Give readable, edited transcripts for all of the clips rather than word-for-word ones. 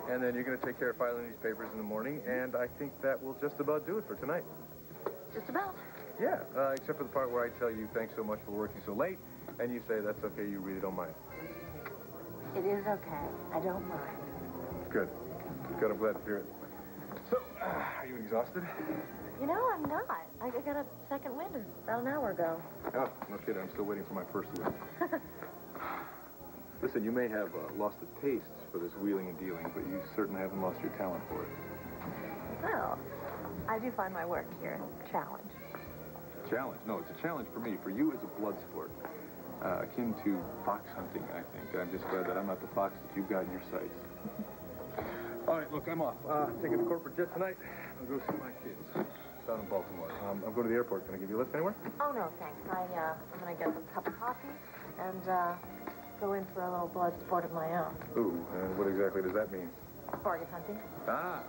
and then you're going to take care of filing these papers in the morning, and I think that will just about do it for tonight. Just about? Yeah, except for the part where I tell you thanks so much for working so late, and you say that's okay, you really don't mind. It is okay. I don't mind. Good. Good, I'm glad to hear it. So, are you exhausted? You know, I'm not. I got a second wind about an hour ago. Oh, no kidding. I'm still waiting for my first wind. Listen, you may have lost the taste for this wheeling and dealing, but you certainly haven't lost your talent for it. Well, I do find my work here a challenge. Challenge? No, it's a challenge for me. For you, it's a blood sport. Akin to fox hunting, I think. I'm just glad that I'm not the fox that you've got in your sights. All right, look, I'm off. Taking the corporate jet tonight. I'll go see my kids down in Baltimore. I'm going to the airport. Can I give you a lift anywhere? Oh, no, thanks. I'm going to get a cup of coffee and go in for a little blood sport of my own. Ooh, and what exactly does that mean? Bargain hunting. Ah,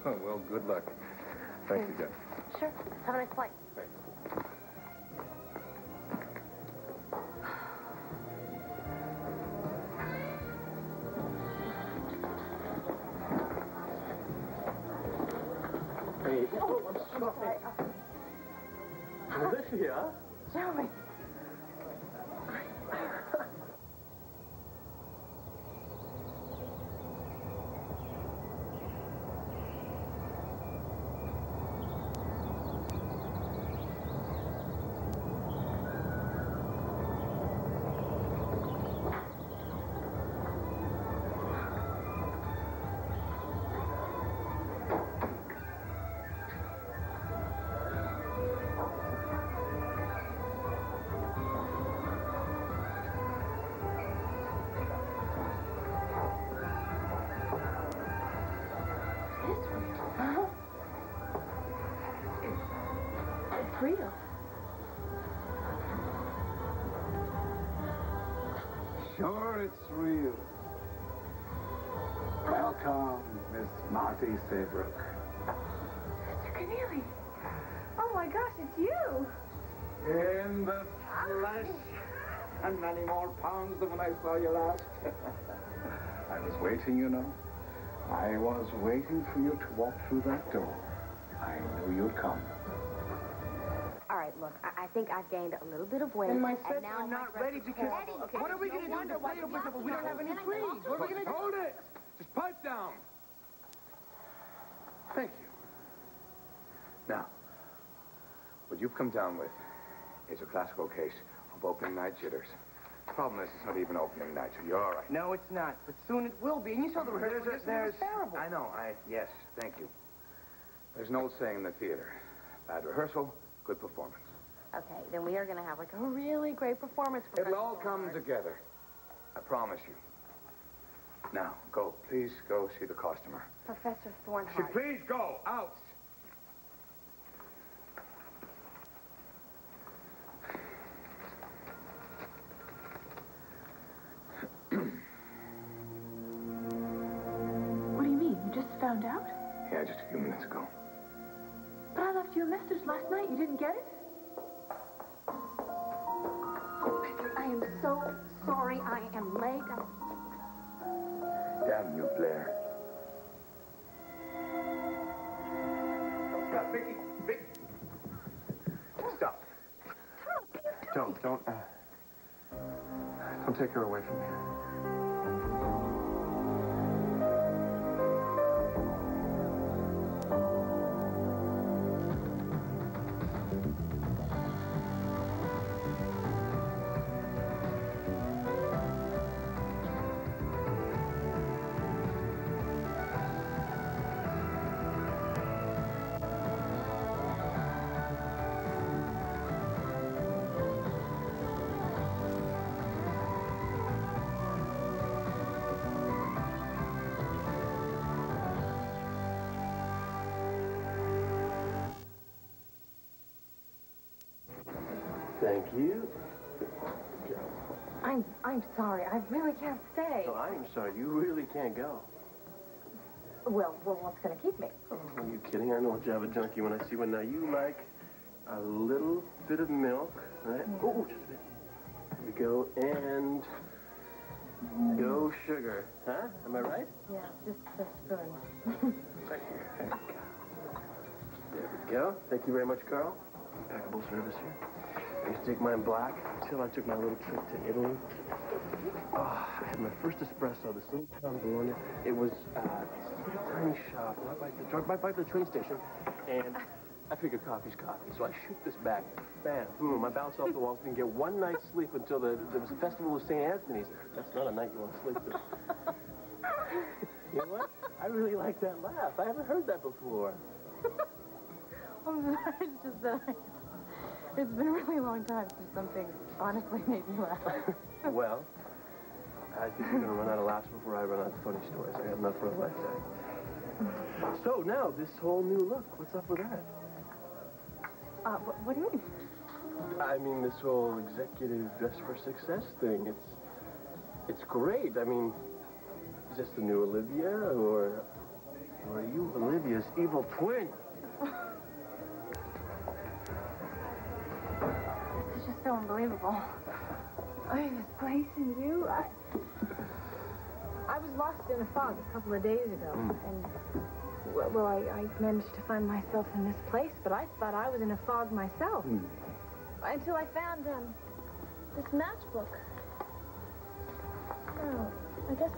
well, good luck. Thanks again. Sure. Have a nice flight. Thanks. Hey, oh, I'm sorry. Alicia? Joey. Real. Sure, it's real. Welcome, Miss Marty Saybrook. Mr. Keneally. Oh, my gosh, it's you. In the flesh. And many more pounds than when I saw you last. I was waiting, you know. I was waiting for you to walk through that door. I knew you'd come. All right, look, I think I've gained a little bit of weight. And my and sets now are not ready because... Okay. What are we going to do to play a whistle if we don't have any trees? What are we going to do? Hold it! Just pipe down. Thank you. Now, what you've come down with is a classical case of opening night jitters. The problem is it's not even opening night, so you're all right. No, it's not. But soon it will be. And you saw the rehearsal. It was terrible. I know. Yes, thank you. There's an old saying in the theater. Bad rehearsal, good performance. Okay, then we are going to have, like, a really great performance. It'll all come together. I promise you. Now, go. Please go see the costumer. Professor Thornhart. Please go. Out. What do you mean? You just found out? Yeah, just a few minutes ago. But I left you a message last night. You didn't get it? Professor, I am so sorry. I am late. Damn you, Blair. Stop, Vicky. Vicky. Stop. Don't take her away from me. Thank you. I'm sorry. I really can't stay. No, I'm sorry. You really can't go. Well, what's going to keep me? Oh, are you kidding? I know a Java junkie when I see one. Now, you like a little bit of milk, right? Oh, just a bit. There we go. And no sugar. Huh? Am I right? Yeah, just a spoon. go. Thank you very much, Carl. Impeccable service here. I used to take mine black until I took my little trip to Italy. Oh, I had my first espresso, this little town Bologna. It was a tiny shop right by the train station. And I figured coffee's coffee, so I shoot this back. Bam, boom, I bounce off the walls, didn't get one night's sleep until there was the festival of St. Anthony's. That's not a night you want to sleep through. You know what? I really like that laugh. I haven't heard that before. I'm sorry, it's just that it's been a really long time since something honestly made me laugh. Well, I think you're going to run out of laughs before I run out of funny stories. I got enough for a lifetime. So now, this whole new look, what's up with that? What do you mean? I mean, this whole executive dress for success thing, it's great. I mean, is this the new Olivia, or are you Olivia's evil twin? This is just so unbelievable. I mean, this place and you, I was lost in a fog a couple of days ago, and, well, I managed to find myself in this place, but I thought I was in a fog myself. Until I found, this matchbook. Oh, I guess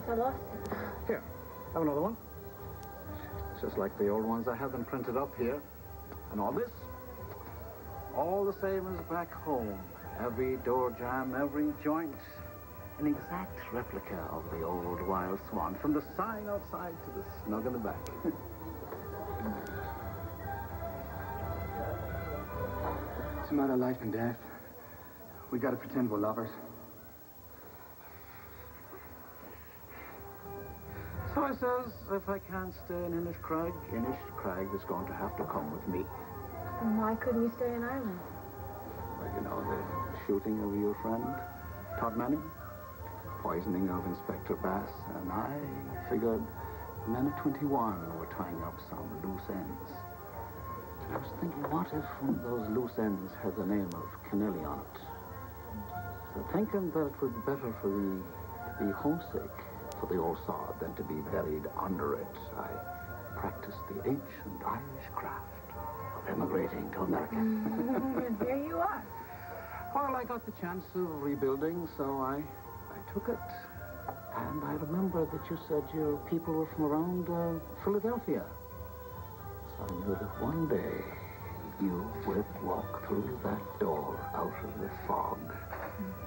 I lost it. Here, have another one. It's just like the old ones. I have them printed up here. And all this, all the same as back home. Every door jamb, every joint, an exact replica of the old Wild Swan, from the sign outside to the snug in the back. It's a matter of life and death. We gotta pretend we're lovers. So I says, if I can't stay in Inniscrag, Inniscrag is going to have to come with me. And why couldn't you stay in Ireland? Well, you know, the shooting of your friend, Todd Manning, poisoning of Inspector Bass, and I figured the men of 21 were tying up some loose ends. And I was thinking, what if one of those loose ends had the name of Kennelly on it? So thinking that it would be better for me to be homesick for the old sod than to be buried under it, I practiced the ancient Irish craft of emigrating to America. Here you are. Well, I got the chance of rebuilding, so I took it. And I remember that you said your people were from around Philadelphia. So I knew that one day you would walk through that door out of the fog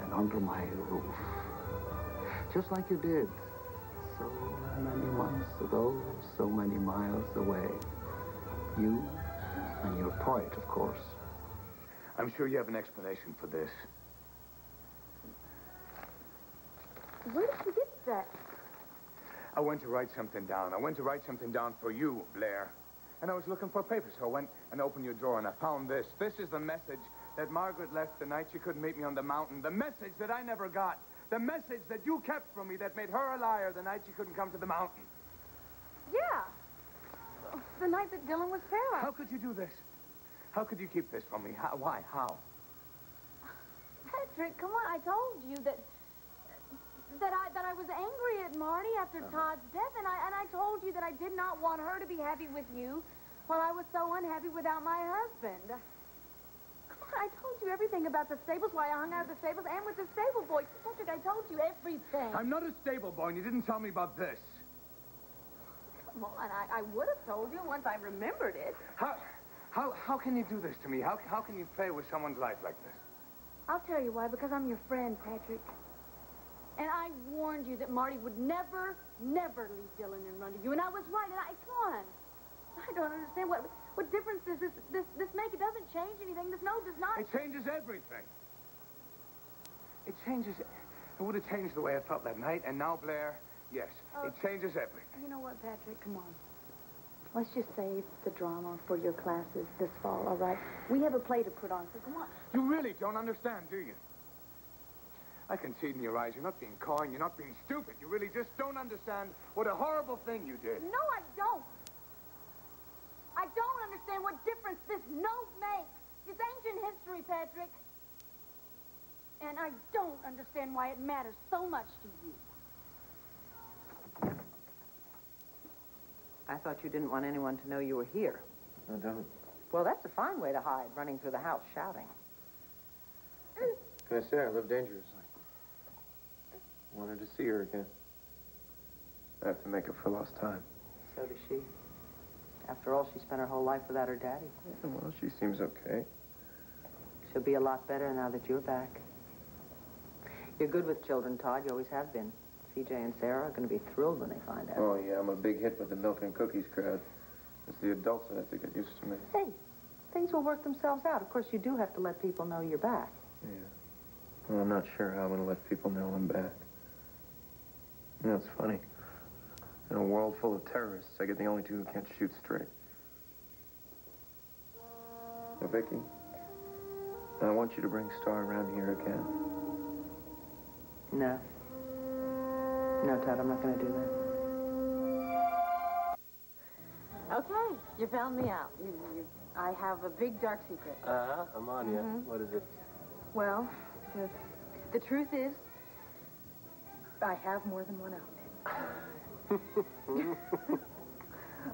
and under my roof. Just like you did so many months ago, so many miles away. You and your poet, of course. I'm sure you have an explanation for this. Where did you get that? I went to write something down. I went to write something down for you, Blair. And I was looking for papers, so I went and opened your drawer, and I found this. This is the message that Margaret left the night she couldn't meet me on the mountain. The message that I never got. The message that you kept from me that made her a liar the night she couldn't come to the mountain. Yeah. The night that Dylan was paralyzed. How could you do this? How could you keep this from me? How? Why? How? Patrick, come on. I told you that I was angry at Marty after Todd's death, and I told you that I did not want her to be happy with you while I was so unhappy without my husband. Come on, I told you everything about the stables, why I hung out at the stables, and with the stable boy. Patrick, I told you everything. I'm not a stable boy, and you didn't tell me about this. Come on, I would have told you once I remembered it. How can you do this to me? How can you play with someone's life like this? I'll tell you why, because I'm your friend, Patrick. And I warned you that Marty would never, never leave Dylan and run to you. And I was right. And come on. I don't understand. What difference does this make? It doesn't change anything. This no does not. It changes everything. It changes. It would have changed the way I felt that night. And now, Blair, yes, it changes everything. You know what, Patrick? Come on. Let's just save the drama for your classes this fall, all right? We have a play to put on, so come on. You really don't understand, do you? I can see it in your eyes. You're not being coy, and you're not being stupid. You really just don't understand what a horrible thing you did. No, I don't. I don't understand what difference this note makes. It's ancient history, Patrick. And I don't understand why it matters so much to you. I thought you didn't want anyone to know you were here. I don't. Well, that's a fine way to hide, running through the house shouting. Can I say I live dangerously? Wanted to see her again. I have to make up for lost time. So does she. After all, she spent her whole life without her daddy. Yeah, well, she seems okay. She'll be a lot better now that you're back. You're good with children, Todd. You always have been. CJ and Sarah are going to be thrilled when they find out. Oh, yeah, I'm a big hit with the milk and cookies crowd. It's the adults that have to get used to me. Hey, things will work themselves out. Of course, you do have to let people know you're back. Yeah. Well, I'm not sure how I'm going to let people know I'm back. You know, it's funny. In a world full of terrorists, I get the only two who can't shoot straight. Now, Vicky, I want you to bring Star around here again. No. No, Todd, I'm not going to do that. Okay, you found me out. I have a big dark secret. I'm on you. What is it? Well, the truth is, I have more than one outfit.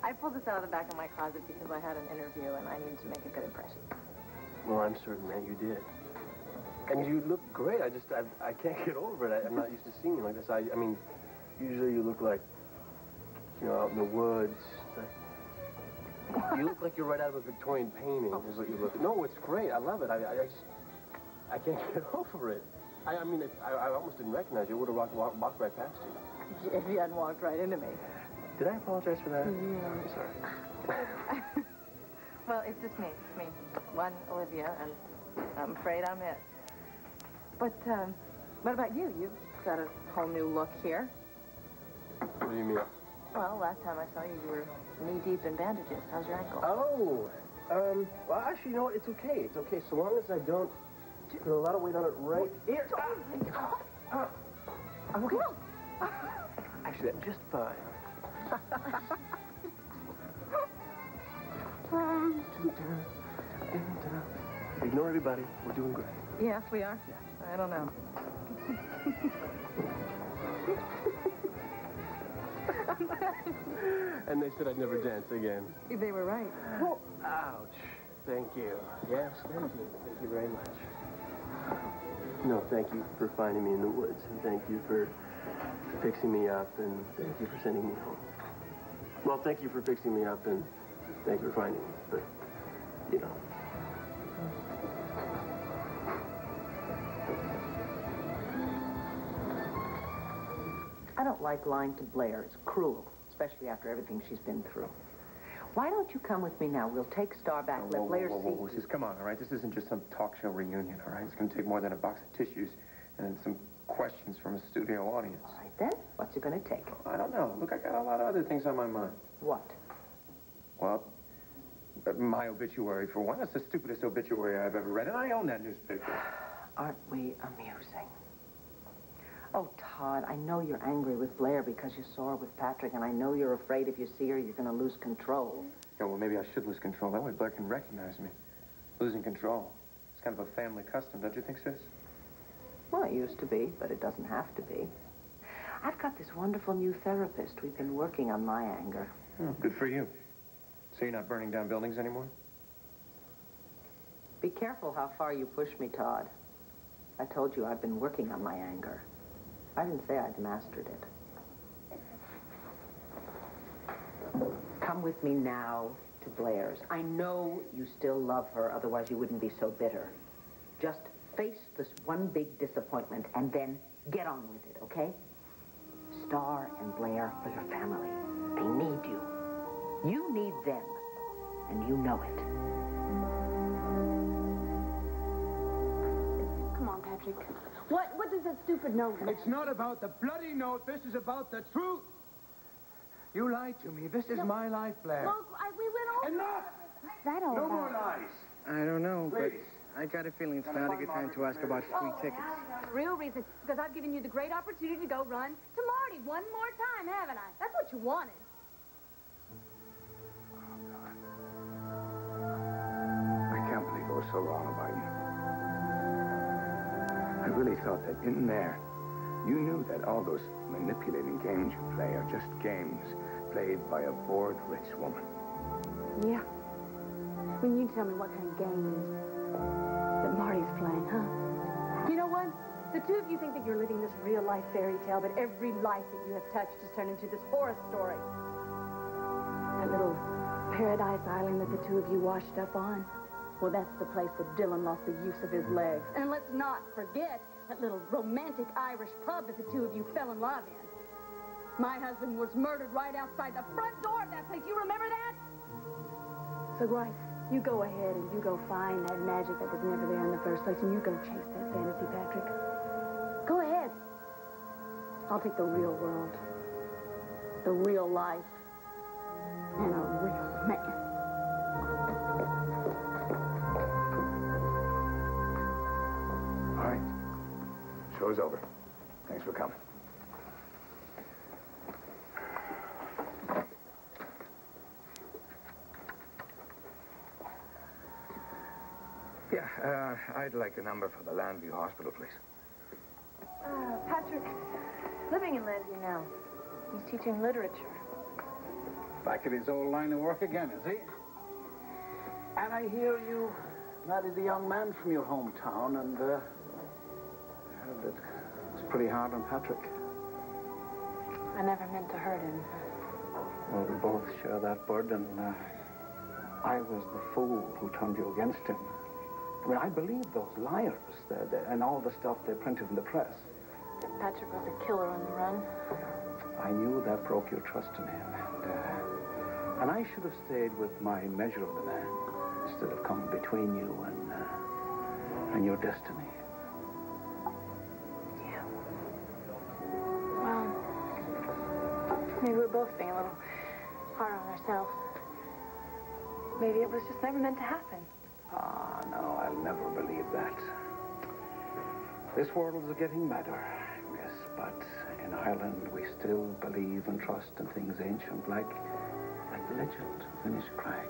I pulled this out of the back of my closet because I had an interview and I needed to make a good impression. Well, I'm certain that you did. And you look great. I can't get over it. I'm not used to seeing you like this. I mean, usually you look like, you know, out in the woods. You look like you're right out of a Victorian painting, is what you look. No, it's great. I love it. I can't get over it. I mean, I almost didn't recognize you. I would have walked right past you. If you hadn't walked right into me. Did I apologize for that? I'm sorry. Well, it's just me. It's me. One Olivia, and I'm afraid I'm it. But, what about you? You've got a whole new look here. What do you mean? Well, last time I saw you, you were knee-deep in bandages. How's your ankle? Oh, well, actually, you know what? It's okay. It's okay, so long as I don't put a lot of weight on it right here. I'm okay. Actually, I'm just fine. Ignore everybody. We're doing great. Yes, we are. I don't know. And they said I'd never dance again. They were right. Oh, ouch. Thank you. Yes, thank you. Thank you very much. No, thank you for finding me in the woods, and thank you for fixing me up, and thank you for sending me home. Well, thank you for fixing me up, and thank you for finding me, but, you know. I don't like lying to Blair. It's cruel, especially after everything she's been through. Why don't you come with me now? We'll take Star back, let Blair see. Just come on, all right? This isn't just some talk show reunion, all right? It's going to take more than a box of tissues and some questions from a studio audience. All right, then. What's it going to take? I don't know. Look, I got a lot of other things on my mind. What? Well, my obituary, for one. That's the stupidest obituary I've ever read, and I own that newspaper. Aren't we amusing? Oh, Todd, I know you're angry with Blair because you saw her with Patrick, and I know you're afraid if you see her, you're going to lose control. Yeah, well, maybe I should lose control. That way Blair can recognize me. Losing control. It's kind of a family custom, don't you think, sis? Well, it used to be, but it doesn't have to be. I've got this wonderful new therapist. We've been working on my anger. Oh, good for you. So you're not burning down buildings anymore? Be careful how far you push me, Todd. I told you I've been working on my anger. I didn't say I'd mastered it. Come with me now to Blair's. I know you still love her, otherwise you wouldn't be so bitter. Just face this one big disappointment and then get on with it, okay? Star and Blair are your family. They need you. You need them, and you know it. Come on, Patrick. What does that stupid note mean? It's not about the bloody note. This is about the truth. You lied to me. This is my life, Blair. Look, we went over. Enough! What's that all No about? more lies. I don't know, but Please. I got a feeling it's not a good time to ask about free tickets. The real reason is because I've given you the great opportunity to go run to Marty one more time, haven't I? That's what you wanted. I can't believe I was so wrong about you. I really thought that in there, you knew that all those manipulating games you play are just games played by a bored rich woman. Yeah. When you tell me what kind of games that Marty's playing, huh? You know what? The two of you think that you're living this real-life fairy tale, but every life that you have touched has turned into this horror story. That little paradise island that the two of you washed up on, well, that's the place that Dylan lost the use of his legs. And let's not forget that little romantic Irish pub that the two of you fell in love in. My husband was murdered right outside the front door of that place. You remember that? So, Bryce, you go ahead and you go find that magic that was never there in the first place, and you go chase that fantasy, Patrick. Go ahead. I'll take the real world, the real life, and a real man. All right. Show's over. Thanks for coming. Yeah, I'd like a number for the Landview Hospital, please. Patrick's living in Landview now. He's teaching literature. Back at his old line of work again, is he? And I hear you married a young man from your hometown, and I heard that it's pretty hard on Patrick. I never meant to hurt him. Well, we both share that burden. I was the fool who turned you against him. I mean, I believed those liars and all the stuff they printed in the press. Patrick was a killer on the run. I knew that broke your trust in him. And I should have stayed with my measure of the man instead of coming between you and your destiny. Yeah. Well, maybe we're both being a little hard on ourselves. Maybe it was just never meant to happen. Ah, no, I'll never believe that. This world is getting better, yes, but in Ireland we still believe and trust in things ancient, like the legend of Inniscrag.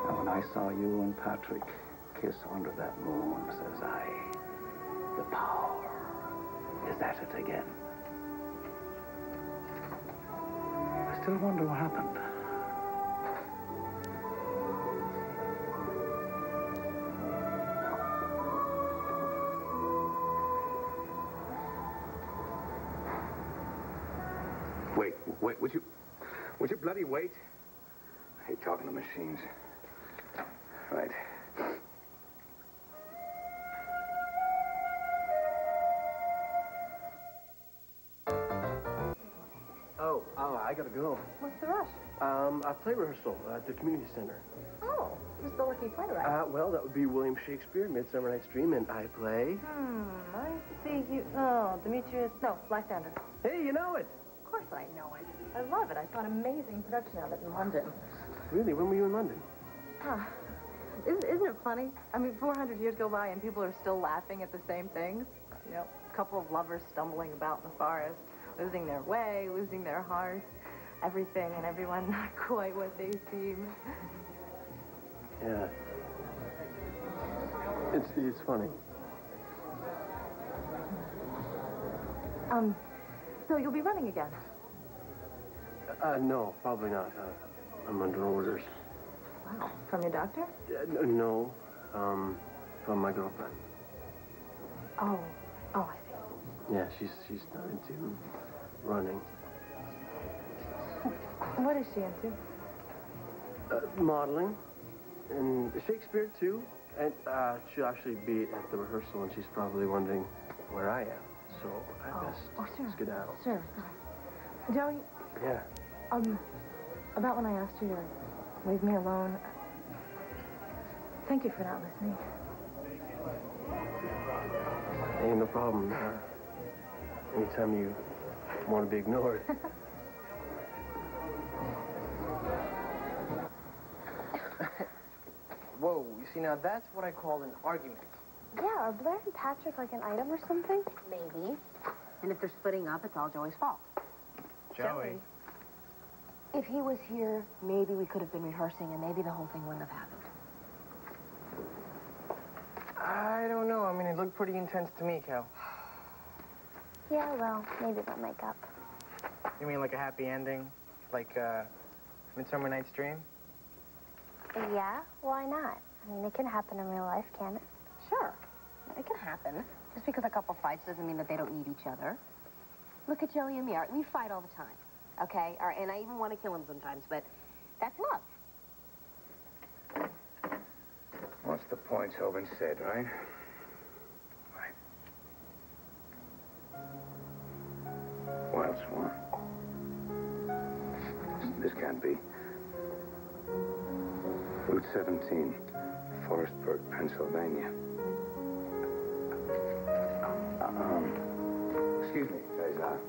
And when I saw you and Patrick kiss under that moon, says I, the power is at it again. I still wonder what happened. Wait, would you bloody wait? I hate talking to machines. Right. Oh, I gotta go. What's the rush? A play rehearsal at the community center. Oh, who's the lucky playwright? Well, that would be William Shakespeare, Midsummer Night's Dream, and I play. I see you. Oh, Demetrius. No, Lysander. Hey, you know it. Of course I know it. I love it. I saw an amazing production of it in London. Really? When were you in London? Isn't it funny? I mean, 400 years go by and people are still laughing at the same things. You know, a couple of lovers stumbling about in the forest, losing their way, losing their hearts, everything and everyone not quite what they seem. Yeah. It's funny. So you'll be running again? No, probably not. I'm under orders. Wow. From your doctor? No, from my girlfriend. Oh, I see. Yeah, she's not into running. What is she into? Modeling. And Shakespeare, too. And she'll actually be at the rehearsal, and she's probably wondering where I am. So I best skedaddle. Sure. Joey? Yeah. About when I asked you to leave me alone, thank you for not listening. Ain't no problem. Anytime you want to be ignored. Whoa, you see, now that's what I call an argument. Yeah, are Blair and Patrick like an item or something? Maybe. And if they're splitting up, it's all Joey's fault. Joey. If he was here, maybe we could have been rehearsing and maybe the whole thing wouldn't have happened. I don't know. I mean, it looked pretty intense to me, Cal. Yeah, well, maybe they'll make up. You mean like a happy ending? Like, Midsummer Night's Dream? Yeah, why not? I mean, it can happen in real life, can it? Sure. It can happen. Just because a couple fights doesn't mean that they don't need each other. Look at Joey and me. We fight all the time, okay? And I even want to kill him sometimes, but that's love. What's the point's all been said, right? Right. Wild Swan. This can't be. Route 17, Forestburg, Pennsylvania. Excuse me, guys.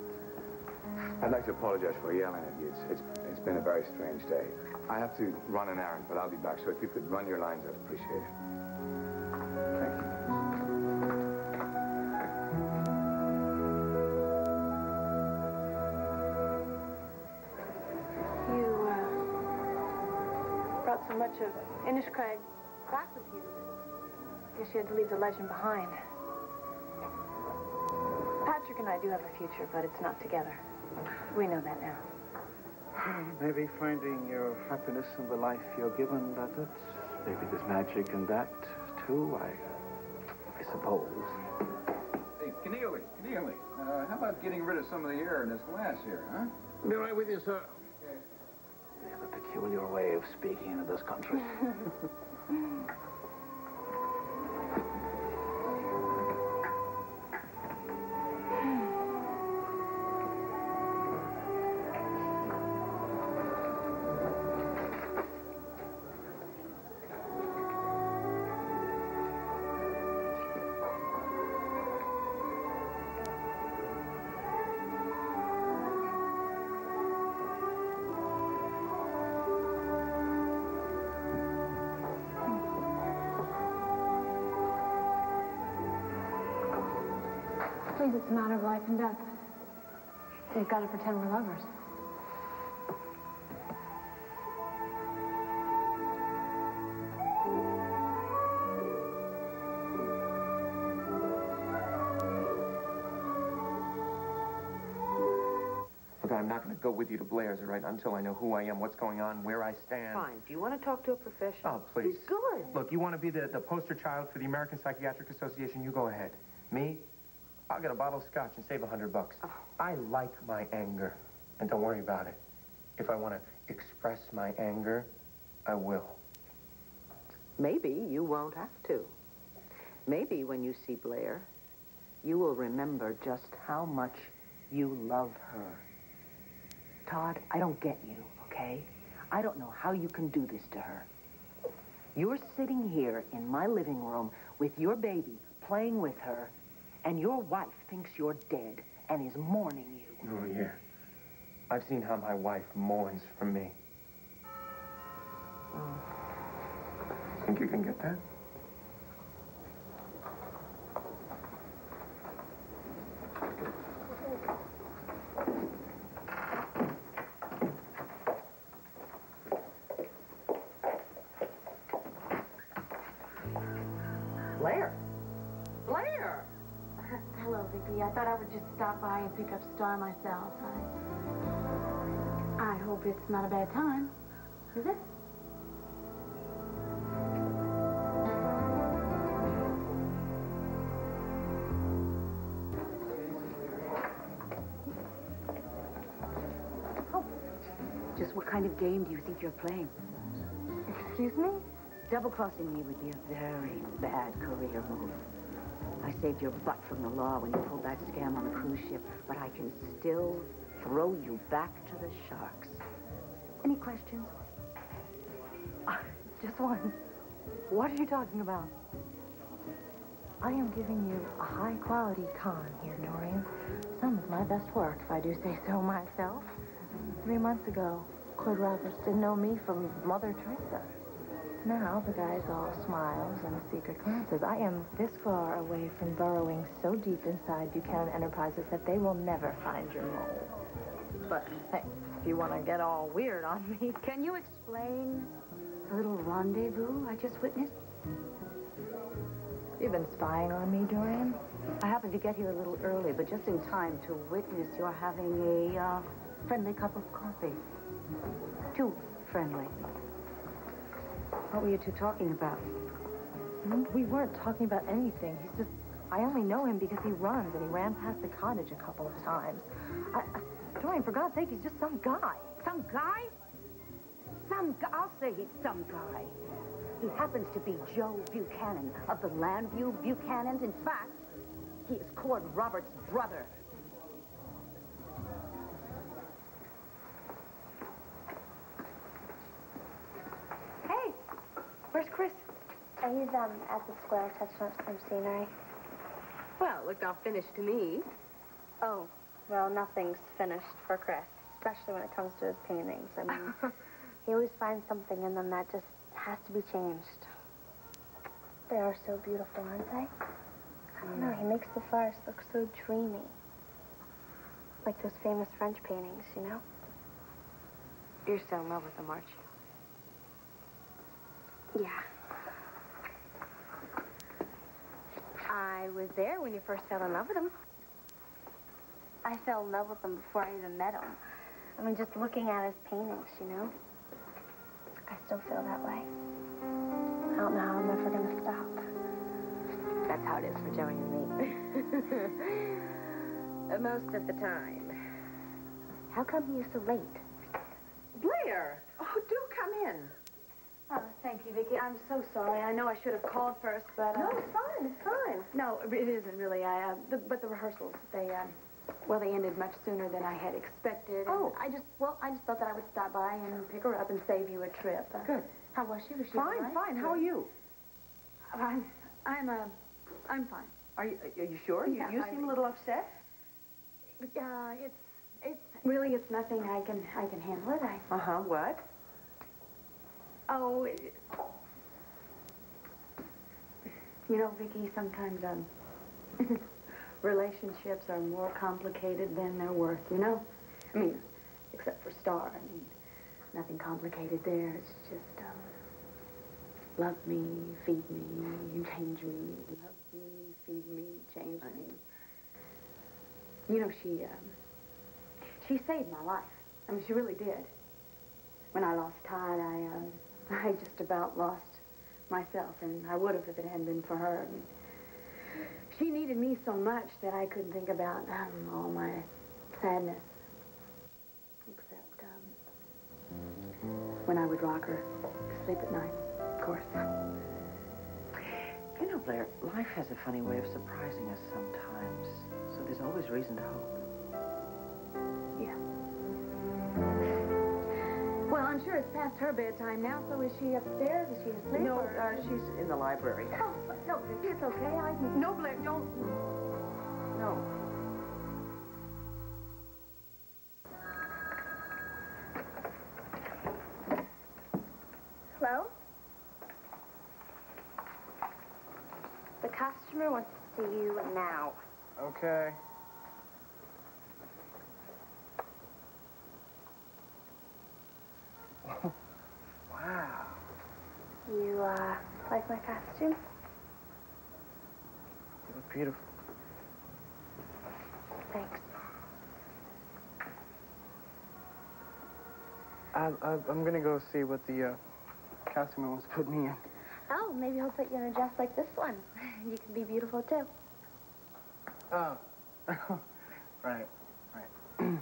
I'd like to apologize for yelling at you. It's been a very strange day. I have to run an errand, but I'll be back. So if you could run your lines, I'd appreciate it. Thank you. You, brought so much of Inniscrag back with you. Guess you had to leave the legend behind. Patrick and I do have a future, but it's not together. We know that now. Maybe finding your happiness in the life you're given, that's it. Maybe there's magic in that, too, I suppose. Hey, Keneally, how about getting rid of some of the air in this glass here, huh? Be right with you, sir. You have a peculiar way of speaking in this country. Please, it's a matter of life and death. They've got to pretend we're lovers. Look, I'm not going to go with you to Blair's, all right, until I know who I am, what's going on, where I stand. Fine. Do you want to talk to a professional? Oh, please. Good. Look, you want to be the poster child for the American Psychiatric Association? You go ahead. Me? I'll get a bottle of scotch and save $100. Oh. I like my anger, and don't worry about it. If I want to express my anger, I will. Maybe you won't have to. Maybe when you see Blair, you will remember just how much you love her. Todd, I don't get you, okay? I don't know how you can do this to her. You're sitting here in my living room with your baby, playing with her, and your wife thinks you're dead and is mourning you. Oh, yeah. I've seen how my wife mourns for me. Think you can get that? Blair? Blair! Hello, Vicky. I thought I would just stop by and pick up Star myself. I hope it's not a bad time. Is it? Oh. Just what kind of game do you think you're playing? Excuse me? Double-crossing me would be a very bad career move. I saved your butt from the law when you pulled that scam on the cruise ship, but I can still throw you back to the sharks. Any questions? Just one. What are you talking about? I am giving you a high-quality con here, Dorian. Some of my best work, if I do say so myself. 3 months ago, Claude Roberts didn't know me from Mother Teresa. Now, the guy's all smiles and secret glances. I am this far away from burrowing so deep inside Buchanan Enterprises that they will never find your mole. But, hey, if you want to get all weird on me... Can you explain the little rendezvous I just witnessed? You've been spying on me, Dorian? I happened to get here a little early, but just in time to witness your having a friendly cup of coffee. Too friendly. What were you two talking about? We weren't talking about anything. He's just... I only know him because he runs, and he ran past the cottage a couple of times. Dorian, for God's sake, he's just some guy. Some guy? I'll say he's some guy. He happens to be Joe Buchanan of the Landview Buchanans. In fact, he is Cord Roberts' brother. Hey, where's Chris? He's at the square touching up some scenery. Well, it looked all finished to me. Oh, well, nothing's finished for Chris, especially when it comes to his paintings. I mean, he always finds something in them that just has to be changed. They are so beautiful, aren't they? I don't know, he makes the forest look so dreamy. Like those famous French paintings, you know? You're still in love with him, aren't you? Yeah. I was there when you first fell in love with him. I fell in love with him before I even met him. I mean, just looking at his paintings, you know? I still feel that way. I don't know how I'm ever going to stop. That's how it is for Joey and me. Most of the time. How come he is so late? Blair! Oh, do come in. Oh, thank you, Vicki. I'm so sorry. I know I should have called first, but... No, it's fine, it's fine. No, it isn't really. But the rehearsals, they ended much sooner than I had expected. Oh. I just thought that I would stop by and pick her up and save you a trip. Good. How was she? Was she all Fine, right? fine. How are you? I'm fine. Are you sure? Yeah, You seem a little upset. It's nothing. I can handle it. What? You know, Vicki, sometimes, relationships are more complicated than they're worth, you know? I mean, except for Star. I mean, nothing complicated there. It's just, love me, feed me, change me. Love me, feed me, change me. You know, she saved my life. I mean, she really did. When I lost Todd, I just about lost myself, and I would have if it hadn't been for her. I mean, she needed me so much that I couldn't think about all my sadness. Except when I would rock her to sleep at night, of course. You know, Blair, life has a funny way of surprising us sometimes, so there's always reason to hope. Yeah. Well, I'm sure it's past her bedtime now, so is she upstairs? Is she asleep? No, she's in the library. Oh, no, Vicki, it's okay. No, Blair, don't. No. Hello? The customer wants to see you now. Okay. Wow. You, like my costume? You look beautiful. Thanks. I'm gonna go see what the costumer wants to put me in. Oh, maybe he'll put you in a dress like this one. You can be beautiful, too. Oh. Right. Good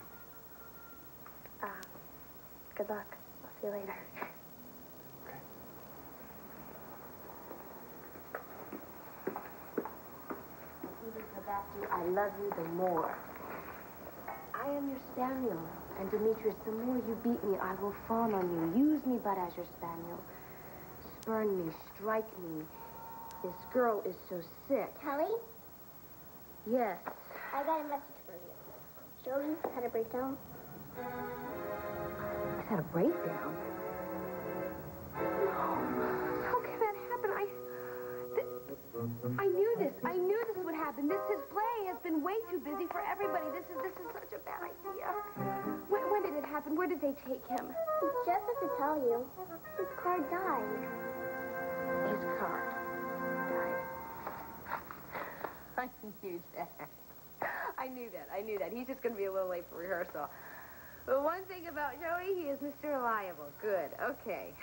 luck. I'll see you later. Okay. Even for that, I love you the more. I am your spaniel. And Demetrius, the more you beat me, I will fawn on you. Use me but as your spaniel. Spurn me, strike me. This girl is so sick. Kelly, Yes. I got a message for you. Joey had a breakdown. He's had a breakdown. How can that happen? I knew this. I knew this would happen. His play has been way too busy for everybody. This is such a bad idea. When did it happen? Where did they take him? He just had to tell you. His car died. His car died. I knew that. I knew that. He's just going to be a little late for rehearsal. But one thing about Joey, he is Mr. Reliable. Good. Okay.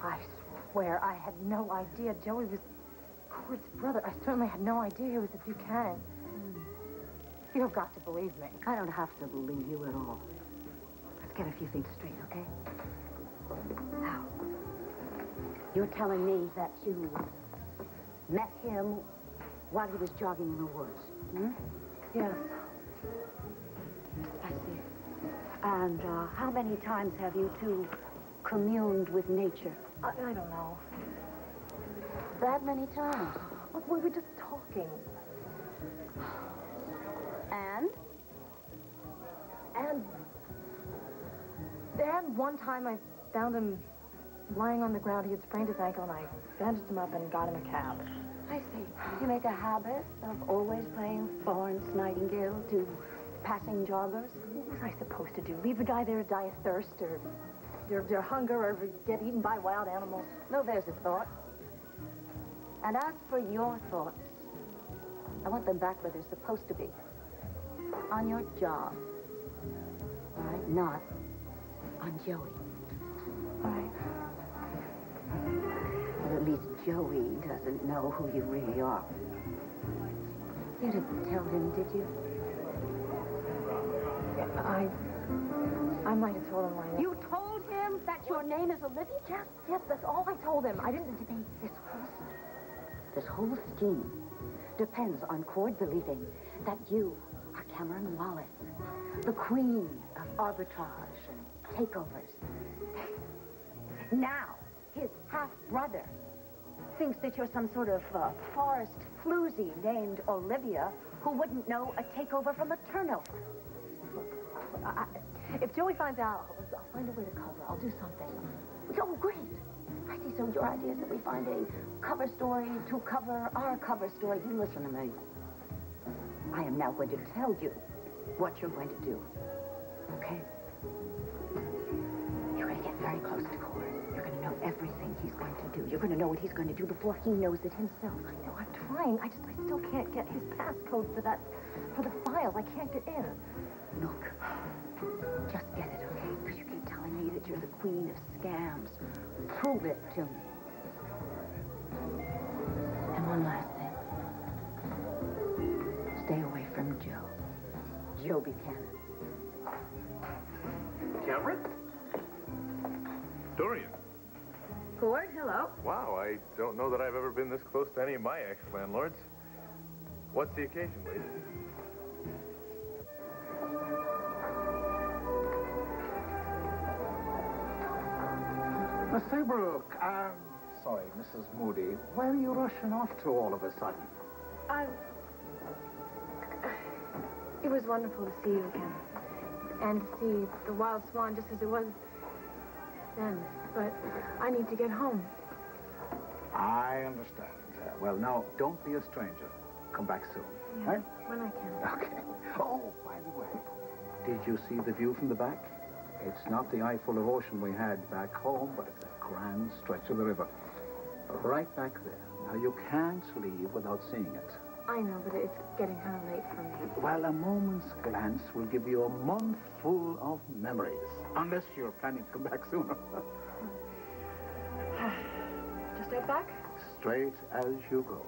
I swear I had no idea Joey was Cord's brother. I certainly had no idea he was a Buchanan. You've got to believe me. I don't have to believe you at all. Let's get a few things straight, okay? Now, you're telling me that you met him while he was jogging in the woods, hmm? Yes. I see. And how many times have you two communed with nature? I don't know. That many times? Look, we were just talking. And? And one time I found him lying on the ground. He had sprained his ankle, and I bandaged him up and got him a cab. I see. You make a habit of always playing Florence Nightingale to passing joggers? What was I supposed to do? Leave the guy there to die of thirst, or your hunger, or get eaten by wild animals? No, there's a thought. And as for your thoughts, I want them back where they're supposed to be. On your job. All right? Not on Joey. All right. Well, at least Joey doesn't know who you really are. You didn't tell him, did you? Yeah, I might have told him my name. You told him that your name is Olivia? Yes, that's all I told him. I didn't... This whole scheme depends on Cord believing that you are Cameron Wallace, the queen of arbitrage and takeovers. Now, his half-brother thinks that you're some sort of forest floozy named Olivia who wouldn't know a takeover from a turnover. If Joey finds out, I'll find a way to cover. I'll do something. Oh, great. I see. So your idea is that we find a cover story to cover our cover story. You listen to me. I am now going to tell you what you're going to do. Okay? You're going to get very close to Cord. You're going to know everything he's going to do. You're going to know what he's going to do before he knows it himself. I know, I'm trying. I still can't get his passcode for the files. I can't get in. Look, just get it, okay? Because you keep telling me that you're the queen of scams. Prove it to me. And one last thing. Stay away from Joe. Joe Buchanan. Cameron? Dorian. Cord, hello. Wow, I don't know that I've ever been this close to any of my ex-landlords. What's the occasion, lady? Miss Seabrook, sorry, Mrs. Moody. Where are you rushing off to all of a sudden? It was wonderful to see you again. And to see the Wild Swan just as it was then. But I need to get home. I understand. Well, now, don't be a stranger. Come back soon. Yeah, Right? when I can. Okay. Oh, by the way, did you see the view from the back? It's not the eyeful of ocean we had back home, but it's a grand stretch of the river. Right back there. Now, you can't leave without seeing it. I know, but it's getting kind of late for me. Well, a moment's glance will give you a month full of memories. Unless you're planning to come back sooner. Just out back? Straight as you go.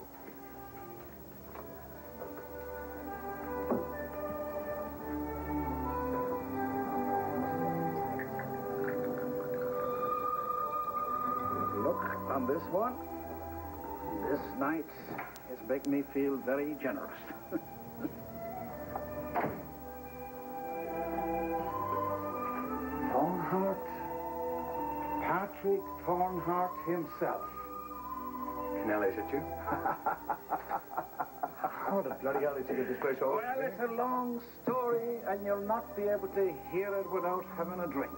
Look on this one. This night is making me feel very generous. Thornhart, Patrick Thornhart himself. Canelli, is it you? How the bloody hell did you get this place all? Well, it's a long story, and you'll not be able to hear it without having a drink.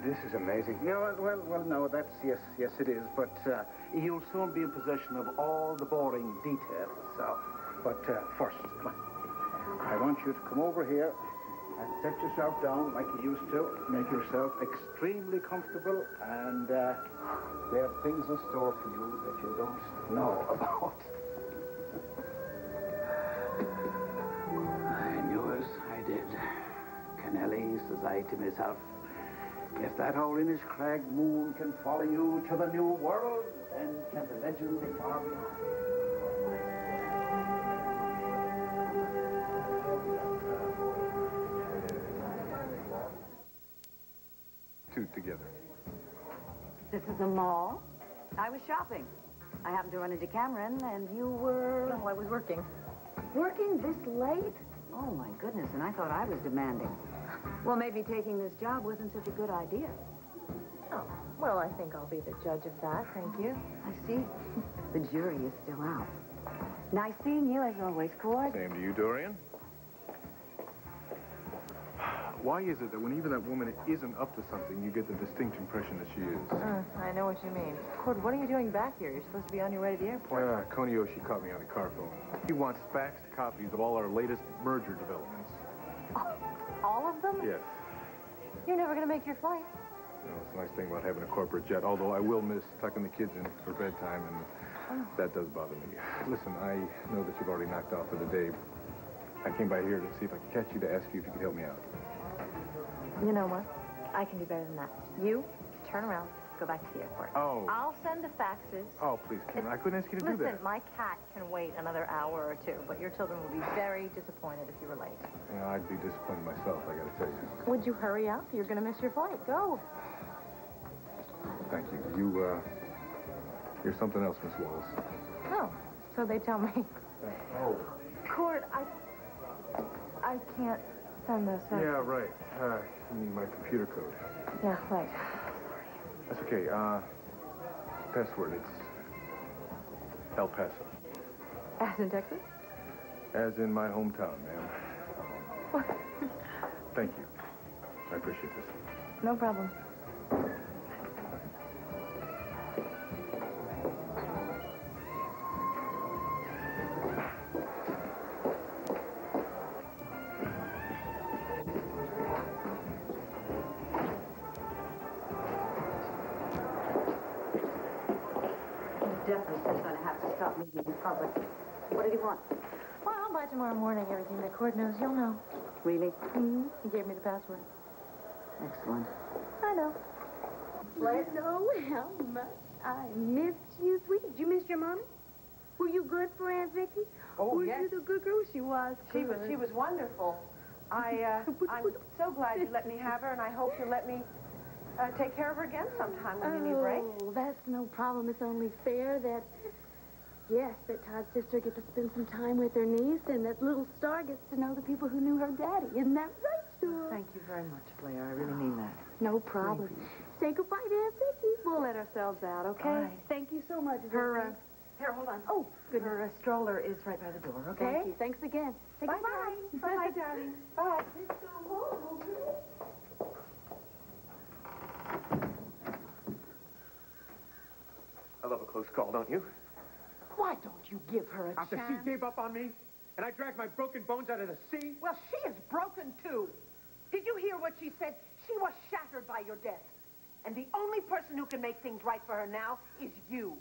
This is amazing. Yeah, well, no, that's, yes, it is, but you'll soon be in possession of all the boring details, so, but first, come on. I want you to come over here and set yourself down like you used to, make yourself extremely comfortable, and there are things in store for you that you don't know about. I knew it, I did. Canelli, says I to myself, If that old Inniscrag moon can follow you to the new world, then can the legend be far behind. Two together. This is the mall. I was shopping. I happened to run into Cameron, and you were... No, I was working. Working this late? Oh, my goodness, and I thought I was demanding. Well, maybe taking this job wasn't such a good idea. Oh, well, I think I'll be the judge of that, thank you. I see. The jury is still out. Nice seeing you, as always, Cord. Same to you, Dorian. Why is it that when even that woman isn't up to something, you get the distinct impression that she is? I know what you mean. Cord, what are you doing back here? You're supposed to be on your way to the airport. Konioshi caught me on the car phone. He wants faxed copies of all our latest merger developments. All of them? Yes. You're never going to make your flight. You know, it's a nice thing about having a corporate jet, although I will miss tucking the kids in for bedtime, and that does bother me. Listen, I know that you've already knocked off for the day. I came by here to see if I could catch you to ask you if you could help me out. You know what? I can do better than that. You, turn around, go back to the airport. Oh. I'll send the faxes. Oh, please, Kim, I couldn't ask you to do that. Listen, my cat can wait another hour or two, but your children will be very disappointed if you were late. You know, I'd be disappointed myself, I gotta tell you. Would you hurry up? You're going to miss your flight. Go. Thank you. You're something else, Miss Wallace. Oh, so they tell me. Oh. Cord, I can't send those faxes. Yeah, right. You need my computer code. Yeah, right. That's okay. Password, it's El Paso. As in Texas? As in my hometown, ma'am. What? Thank you. I appreciate this. No problem. Definitely going to have to stop meeting in public. What did he want? Well, by tomorrow morning, everything that Cord knows, you'll know. Really? Mm-hmm. He gave me the password. Excellent. I know. You know how much I missed you, sweet. Did you miss your mommy? Were you good for Aunt Vicky? Oh, Were yes. you the good girl she was? She was wonderful. I'm so glad you let me have her, and I hope you'll let me take care of her again sometime when you need a break. Oh, that's no problem. It's only fair that, yes, that Todd's sister gets to spend some time with her niece, and that little Star gets to know the people who knew her daddy. Isn't that right, Star? Thank you very much, Blair. I really mean that. No problem. Say goodbye to Aunt Vicky. We'll let ourselves out, okay? All right. Thank you so much, Her, Here, hold on. Oh, good. Her stroller is right by the door, okay? Thank you. Thanks again. Say Bye, goodbye. darling. Bye, darling. Bye. I love a close call, don't you? Why don't you give her a After chance? she gave up on me, and I dragged my broken bones out of the sea? Well, she is broken, too. Did you hear what she said? She was shattered by your death. And the only person who can make things right for her now is you.